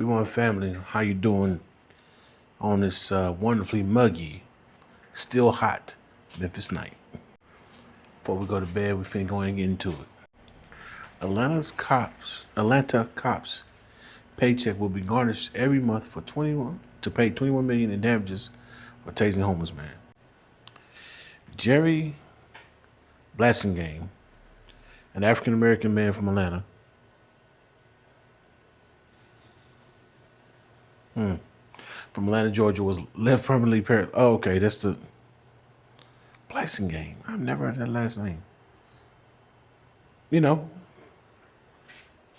Be One family, how you doing on this wonderfully muggy, still hot Memphis night? Before we go to bed, we finna go and get into it. Atlanta cops paycheck will be garnished every month for 21 to pay 21 million in damages for tasing homeless man. Jerry Blasingame, an African American man from Atlanta, Georgia, was left permanently paralyzed. Oh, okay, that's the Blasingame. I've never heard that last name. You know,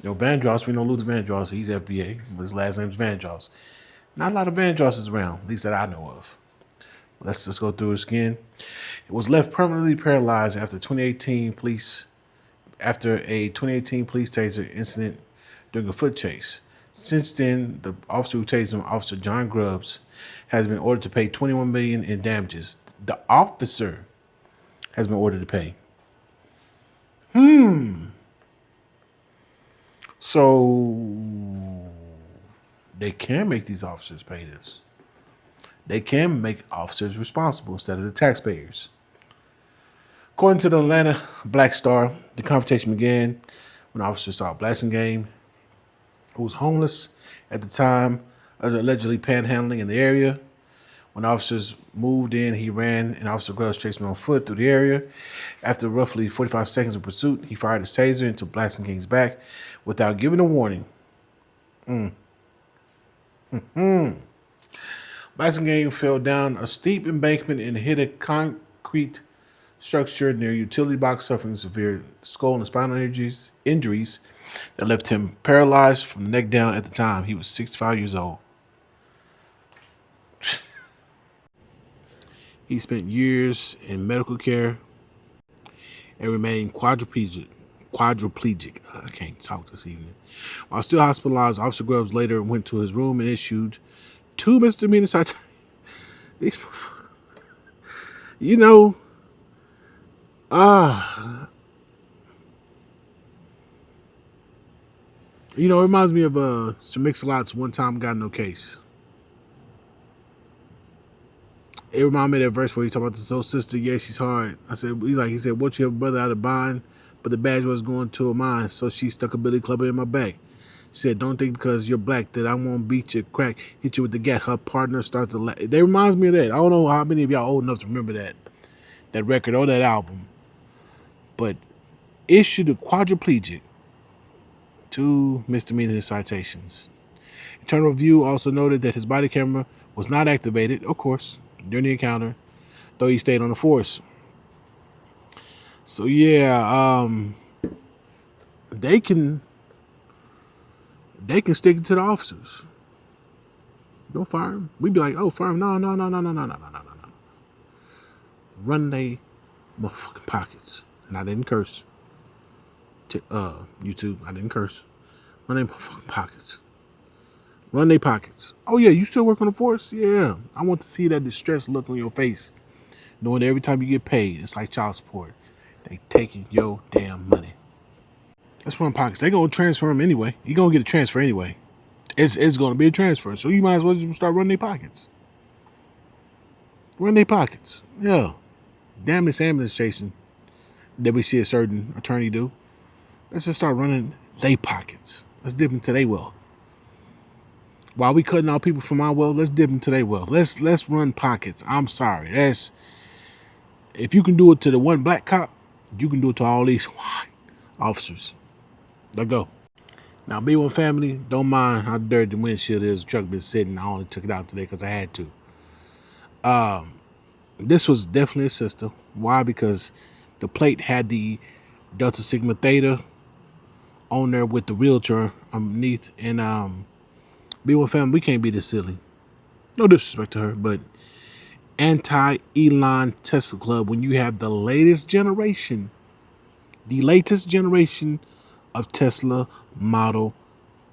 Vandross. We know Luther Vandross. He's FBA, but his last name's Vandross. Not a lot of Vandrosses around, at least that I know of. Let's just go through it again. It was left permanently paralyzed after a 2018 police taser incident during a foot chase. Since then, the officer who tased him, Officer John Grubbs, has been ordered to pay $21 million in damages. The officer has been ordered to pay. So they can make these officers pay this. They can make officers responsible instead of the taxpayers. According to the Atlanta Black Star, the confrontation began when officers saw Blasingame, who was homeless at the time, allegedly panhandling in the area. When officers moved in, he ran, and Officer Grubbs chased him on foot through the area. After roughly 45 seconds of pursuit, he fired his taser into Blasingame's back without giving a warning. Blasingame fell down a steep embankment and hit a concrete structure near a utility box, suffering severe skull and spinal injuries that left him paralyzed from the neck down. At the time, he was 65 years old. He spent years in medical care and remained quadriplegic. I can't talk this evening. While still hospitalized, Officer Grubbs later went to his room and issued 2 misdemeanor citations. It reminds me of Sir Mix-a-Lot's One Time Got No Case. It reminded me of that verse where he talked about the soul sister. Yeah, she's hard. He said, what you have a brother out of bind, but the badge was going to a mine, so she stuck a billy club in my back. She said, don't think because you're black that I won't beat you, crack, hit you with the gat. Her partner starts to laugh. That reminds me of that. I don't know how many of y'all old enough to remember that record or that album. But issued a quadriplegic, 2 misdemeanor citations. Internal Review also noted that his body camera was not activated, of course, during the encounter, though he stayed on the force. So yeah, they can stick it to the officers. Don't fire him. We'd be like, oh, fire him. No. Run they motherfucking pockets. And I didn't curse. YouTube, I didn't curse. Run they motherfucking pockets. Run they pockets. Oh yeah, you still work on the force? Yeah. I want to see that distressed look on your face, knowing that every time you get paid, it's like child support. They taking your damn money. Let's run pockets. They gonna transfer him anyway. You gonna get a transfer anyway. It's gonna be a transfer. So you might as well just start running their pockets. Run their pockets. Yeah. Damn this ambulance chasing that we see a certain attorney do. Let's just start running their pockets. Let's dip into their wealth. While we cutting out people from our wealth, let's dip into their wealth. Let's run pockets. I'm sorry. If you can do it to the one black cop, you can do it to all these white officers. Let go. Now, Be One family, don't mind how dirty the windshield is. The truck been sitting. I only took it out today because I had to. This was definitely a sister. Why? Because the plate had the Delta Sigma Theta on there with the wheelchair underneath. And Be One family, we can't be this silly. No disrespect to her, but anti-Elon Tesla Club, when you have the latest generation of Tesla Model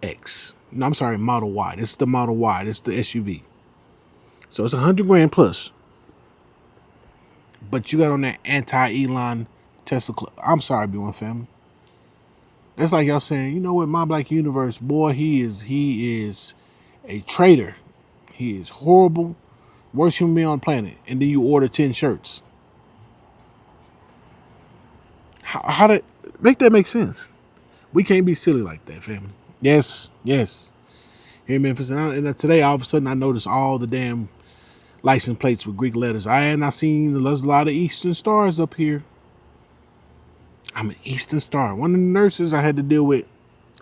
X. No, I'm sorry, Model Y. This is the Model Y. This is the SUV. So it's $100,000 plus. But you got on that anti-Elon Tesla Club. I'm sorry, Be One family. That's like y'all saying, you know what, My Black Universe, boy, he is a traitor. He is horrible, worst human being on the planet. And then you order 10 shirts. How did make that make sense? We can't be silly like that, family. Yes, yes. Here in Memphis, and today all of a sudden I noticed all the damn license plates with Greek letters. I had not seen there's a lot of Eastern Stars up here. I'm an Eastern Star. One of the nurses I had to deal with.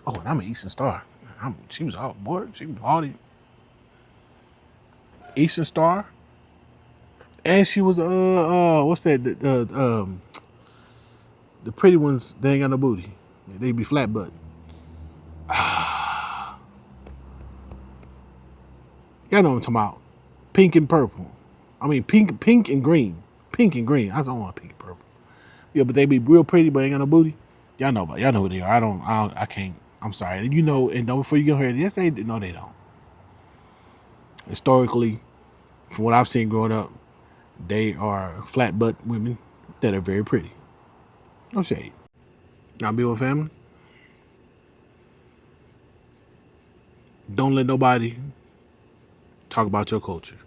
Oh, and I'm an Eastern Star. She was all bored. She was all the Eastern Star, and she was what's that? The pretty ones. They ain't got no booty. They be flat butt. Y'all know what I'm talking about. Pink and purple. I mean pink and green. Pink and green. I don't want pink and purple. Yeah, but they be real pretty, but ain't got no booty. Y'all know about. Y'all know who they are. I can't. I'm sorry. And you know, and don't before you get here. Yes, they no, they don't. Historically, from what I've seen growing up, they are flat butt women that are very pretty. No shade. Now be with family. Don't let nobody talk about your culture.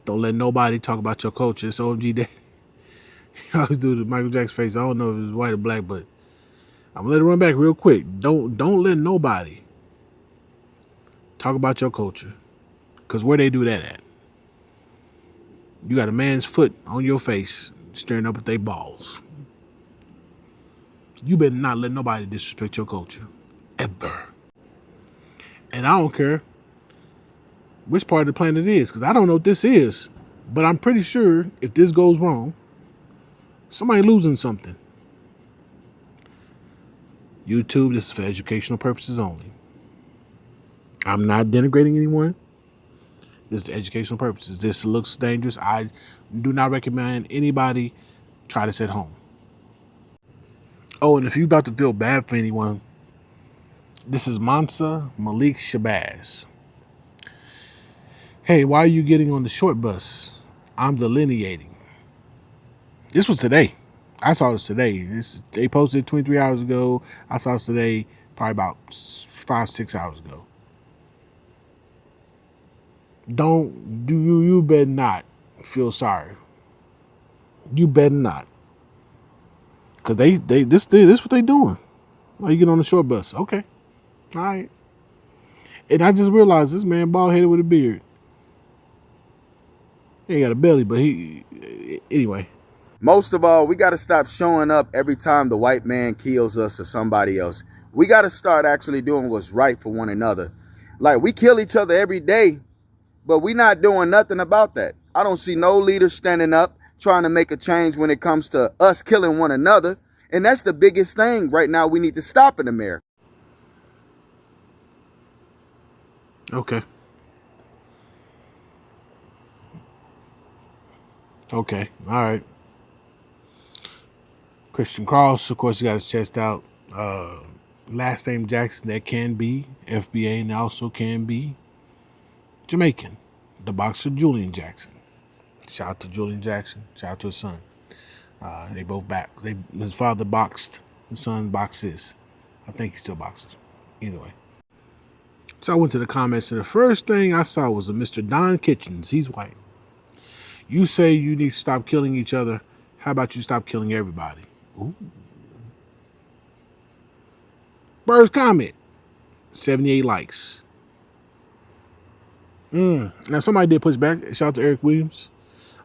Don't let nobody talk about your culture. It's OMG Day. I always do the Michael Jackson face. I don't know if it's white or black, but I'm gonna let it run back real quick. Don't let nobody talk about your culture. Cause where they do that at? You got a man's foot on your face staring up at their balls. You better not let nobody disrespect your culture. Ever. And I don't care which part of the planet it is, because I don't know what this is. But I'm pretty sure if this goes wrong, somebody losing something. YouTube, this is for educational purposes only. I'm not denigrating anyone. This is educational purposes. This looks dangerous. I do not recommend anybody try this at home. Oh, and if you're about to feel bad for anyone, this is Mansa Malik Shabazz. Hey, why are you getting on the short bus? I'm delineating. This was today. I saw this today. They posted 23 hours ago. I saw this today, probably about 5-6 hours ago. You better not feel sorry. You better not. Cause this what they doing. Oh, you get on the short bus. Okay. All right. And I just realized this man bald headed with a beard. He ain't got a belly, but anyway. Most of all, we got to stop showing up every time the white man kills us or somebody else. We got to start actually doing what's right for one another. Like, we kill each other every day, but we not doing nothing about that. I don't see no leader standing up trying to make a change when it comes to us killing one another. And that's the biggest thing right now we need to stop in America. Okay. Okay. All right. Christian Cross, of course, he got his chest out. Last name Jackson, that can be FBA and also can be Jamaican. The boxer Julian Jackson. Shout out to Julian Jackson. Shout out to his son. They both back. His father boxed. His son boxes. I think he still boxes. Either way. So I went to the comments, and the first thing I saw was a Mr. Don Kitchens. He's white. You say you need to stop killing each other. How about you stop killing everybody? Ooh. First comment, 78 likes. Now somebody did push back. Shout out to Eric Williams.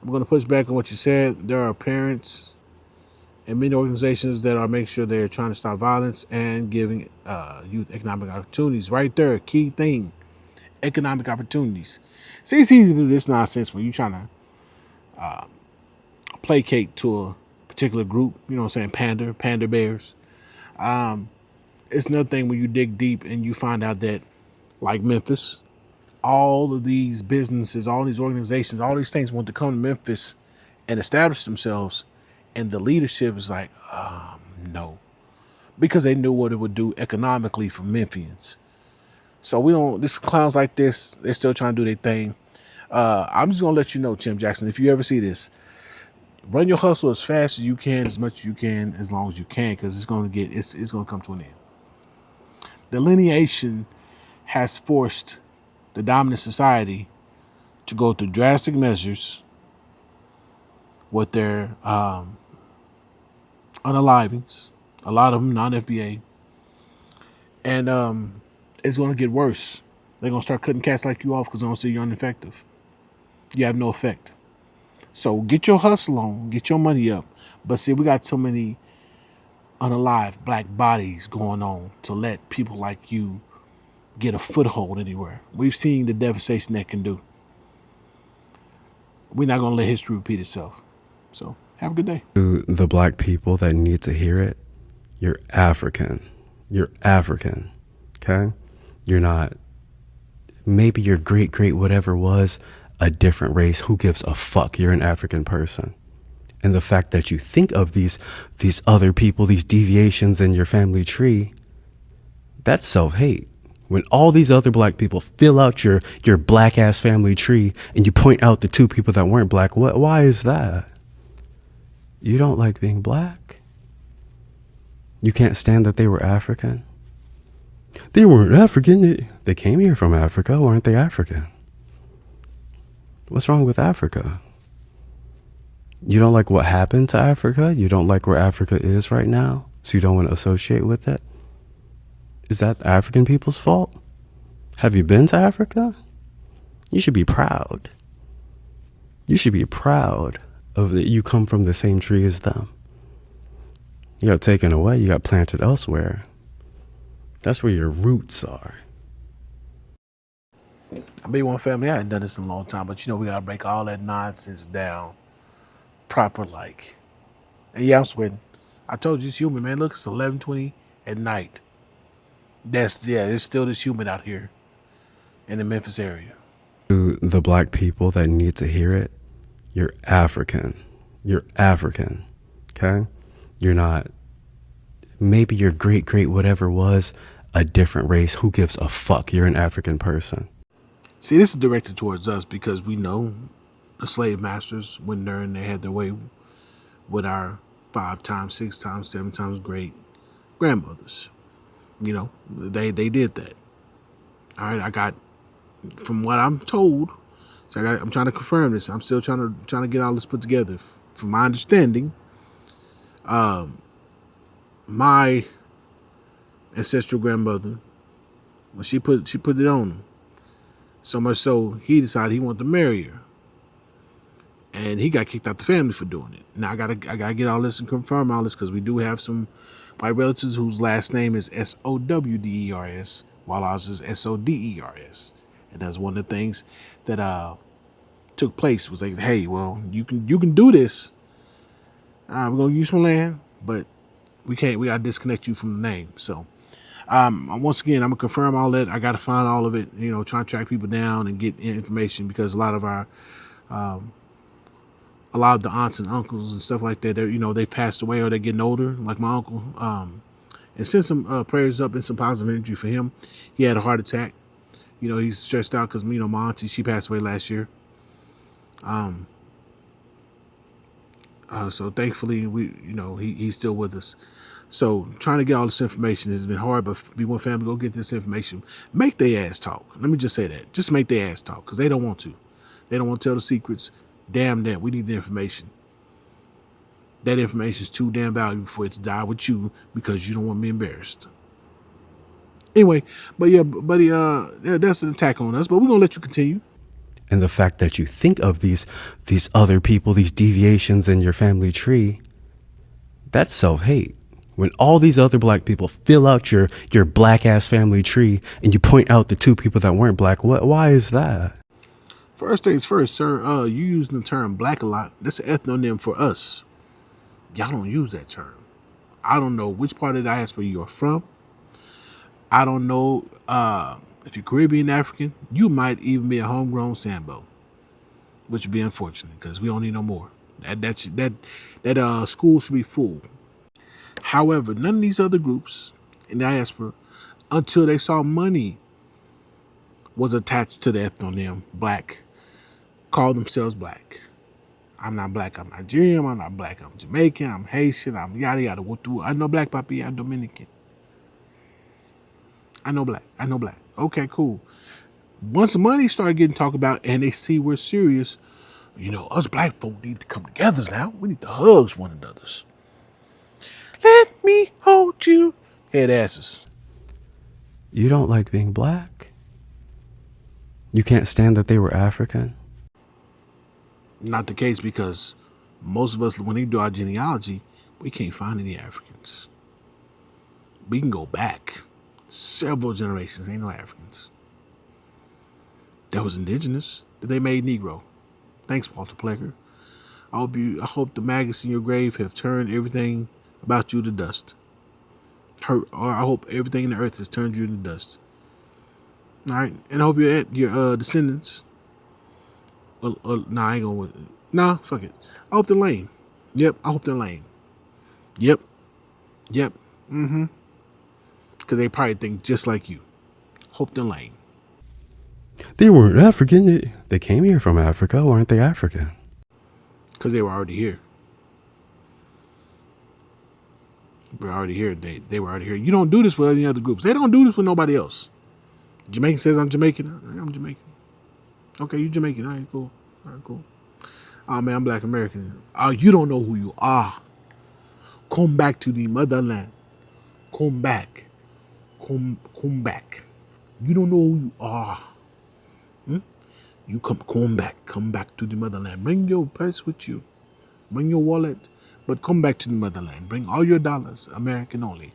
I'm going to push back on what you said. There are parents and many organizations that are making sure they're trying to stop violence and giving youth economic opportunities. Right there, key thing, economic opportunities. See, it's easy to do this nonsense when you're trying to placate to a particular group. You know what I'm saying? Panda bears. It's another thing when you dig deep and you find out that, like Memphis, all of these businesses, all these organizations, all these things want to come to Memphis and establish themselves. And the leadership is like, no. Because they knew what it would do economically for Memphians. So we don't, this clowns like this, they're still trying to do their thing. I'm just going to let you know, Tim Jackson, if you ever see this, Run your hustle as fast as you can, as much as you can, as long as you can, because it's gonna come to an end. Delineation has forced the dominant society to go through drastic measures with their unalivings, a lot of them non-FBA, and it's going to get worse. They're going to start cutting cats like you off because they're going to see you're ineffective. You have no effect. So get your hustle on, get your money up. But see, we got so many unalive black bodies going on to let people like you get a foothold anywhere. We've seen the devastation that can do. We're not going to let history repeat itself. So have a good day. To the black people that need to hear it, you're African. You're African. Okay? You're not, maybe your great whatever was a different race. Who gives a fuck? You're an African person. And the fact that you think of these other people, these deviations in your family tree, that's self-hate. When all these other black people fill out your black ass family tree and you point out the two people that weren't black, why is that? You don't like being black? You can't stand that they were African? They weren't African. They came here from Africa. Weren't they African? What's wrong with Africa? You don't like what happened to Africa? You don't like where Africa is right now? So you don't want to associate with it? Is that African people's fault? Have you been to Africa? You should be proud. You should be proud of that you come from the same tree as them. You got taken away, you got planted elsewhere. That's where your roots are. I be one family. I hadn't done this in a long time, but we gotta break all that nonsense down proper like. And yeah, I'm sweating. I told you it's humid, man. Look, it's 11:20 at night. It's still this humid out here in the Memphis area. To the black people that need to hear it, you're African. You're African. Okay? You're not, maybe your great whatever was a different race. Who gives a fuck? You're an African person. See, this is directed towards us because we know the slave masters went there and they had their way with our 5 times, 6 times, 7 times great grandmothers. They did that. All right, I got, from what I'm told, so I'm trying to confirm this. I'm still trying to get all this put together. From my understanding, my ancestral grandmother, when she put it on him, so much so he decided he wanted to marry her, and he got kicked out the family for doing it. Now I gotta get all this and confirm all this because we do have some white relatives whose last name is Sowders, while ours is Soders, and that's one of the things that took place. Was like, hey, well, you can do this. We're gonna use some land, but we can't. We gotta disconnect you from the name. So, once again, I'm gonna confirm all that. I gotta find all of it. Trying to track people down and get information because a lot of the aunts and uncles and stuff like that, they passed away or they're getting older. Like my uncle, and send some prayers up and some positive energy for him. He had a heart attack. He's stressed out because my auntie, she passed away last year. So thankfully he's still with us. So trying to get all this information has been hard, but be one family, go get this information. Make their ass talk. Let me just say that. Just make their ass talk because they don't want to. They don't want to tell the secrets. Damn that. We need the information. That information is too damn valuable for it to die with you because you don't want me embarrassed. Anyway, but yeah, buddy, that's an attack on us, but we're going to let you continue. And the fact that you think of these other people, these deviations in your family tree, that's self-hate. When all these other black people fill out your black ass family tree and you point out the two people that weren't black, why is that? First things first, sir, you using the term black a lot. That's an ethnonym for us. Y'all don't use that term. I don't know which part of the diaspora you're from. I don't know if you're Caribbean African. You might even be a homegrown Sambo, which would be unfortunate because we don't need no more. That school should be full. However, none of these other groups in the diaspora, until they saw money was attached to the ethnonym black, called themselves black. I'm not black. I'm Nigerian. I'm not black. I'm Jamaican. I'm Haitian. I'm yada yada. I know black, papi. I'm Dominican. I know black. I know black. Okay, cool. Once the money started getting talked about and they see we're serious, us black folk need to come together now. We need to hug one another's. Let me hold you. Head asses. You don't like being black? You can't stand that they were African? Not the case, because most of us, when they do our genealogy, we can't find any Africans. We can go back several generations. Ain't no Africans. That was indigenous that they made Negro. Thanks, Walter Plecker. I hope the maggots in your grave have turned everything about you to dust. Or I hope everything in the earth has turned you to dust. All right, and I hope your descendants. Nah, I ain't going with it. Nah, fuck it. I hope they're lame. Yep, I hope they're lame. Yep. Mm-hmm. Because they probably think just like you. Hope they're lame. They weren't African. They came here from Africa. Weren't they African? Because they were already here. We're already here. They were already here. You don't do this with any other groups. They don't do this with nobody else. Jamaican says I'm Jamaican. I'm Jamaican. Okay, you Jamaican. All right, cool. Oh, man, I'm Black American. Oh, you don't know who you are. Come back to the motherland. Come back. Come back. You don't know who you are. You come back. Come back to the motherland. Bring your purse with you. Bring your wallet. But come back to the motherland. Bring all your dollars, American only,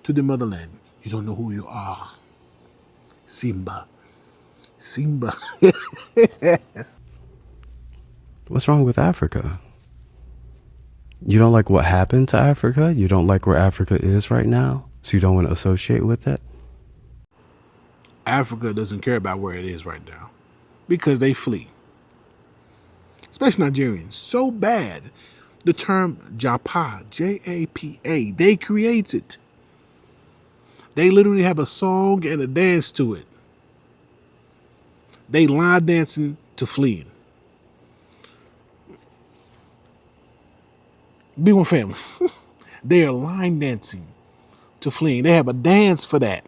to the motherland. You don't know who you are. Simba. What's wrong with Africa? You don't like what happened to Africa? You don't like where Africa is right now? So you don't want to associate with it? Africa doesn't care about where it is right now because they flee. Especially Nigerians. So bad. The term Japa, Japa, they create it. They literally have a song and a dance to it. They line dancing to fleeing. Be one family. They are line dancing to fleeing. They have a dance for that.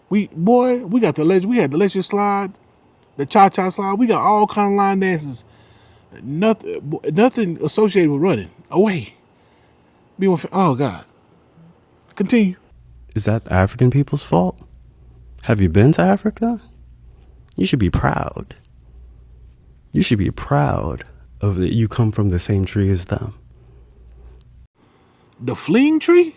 We got the legend. We had the legend slide, the cha-cha slide. We got all kind of line dances. Nothing associated with running away. Be one. Oh God. Continue. Is that the African people's fault? Have you been to Africa? You should be proud. You should be proud of that you come from the same tree as them. The fleeing tree?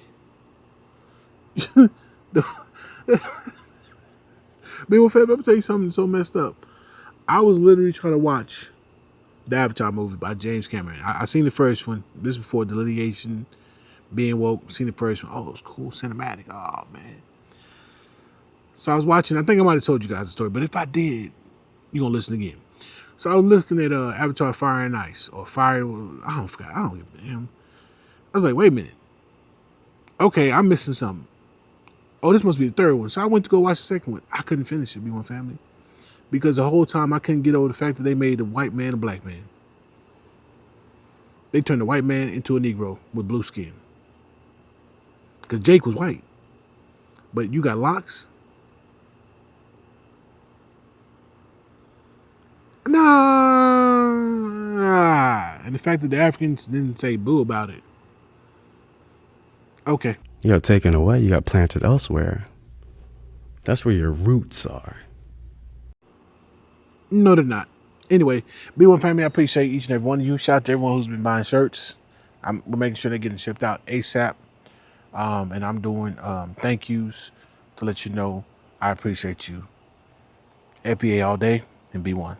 Be one family. Let me tell you something so messed up. I was literally trying to watch the Avatar movie by James Cameron. I seen the first one. This is before delineation, being woke. Seen the first one. Oh, it was cool, cinematic. Oh man. So I was watching. I think I might have told you guys the story, but if I did, you're gonna listen again. So I was looking at Avatar: Fire and Ice, or Fire. I don't forget. I don't give a damn. I was like, wait a minute. Okay, I'm missing something. Oh, this must be the third one. So I went to go watch the second one. I couldn't finish it. Be one family. Because the whole time I couldn't get over the fact that they made a white man a black man. They turned the white man into a Negro with blue skin. Because Jake was white. But you got locks? Nah. And the fact that the Africans didn't say boo about it. Okay. You got taken away, you got planted elsewhere. That's where your roots are. No, they're not. Anyway, B1 family, I appreciate each and every one of you. Shout out to everyone who's been buying shirts. We're making sure they're getting shipped out ASAP. And I'm doing thank yous to let you know I appreciate you. FBA all day and B1.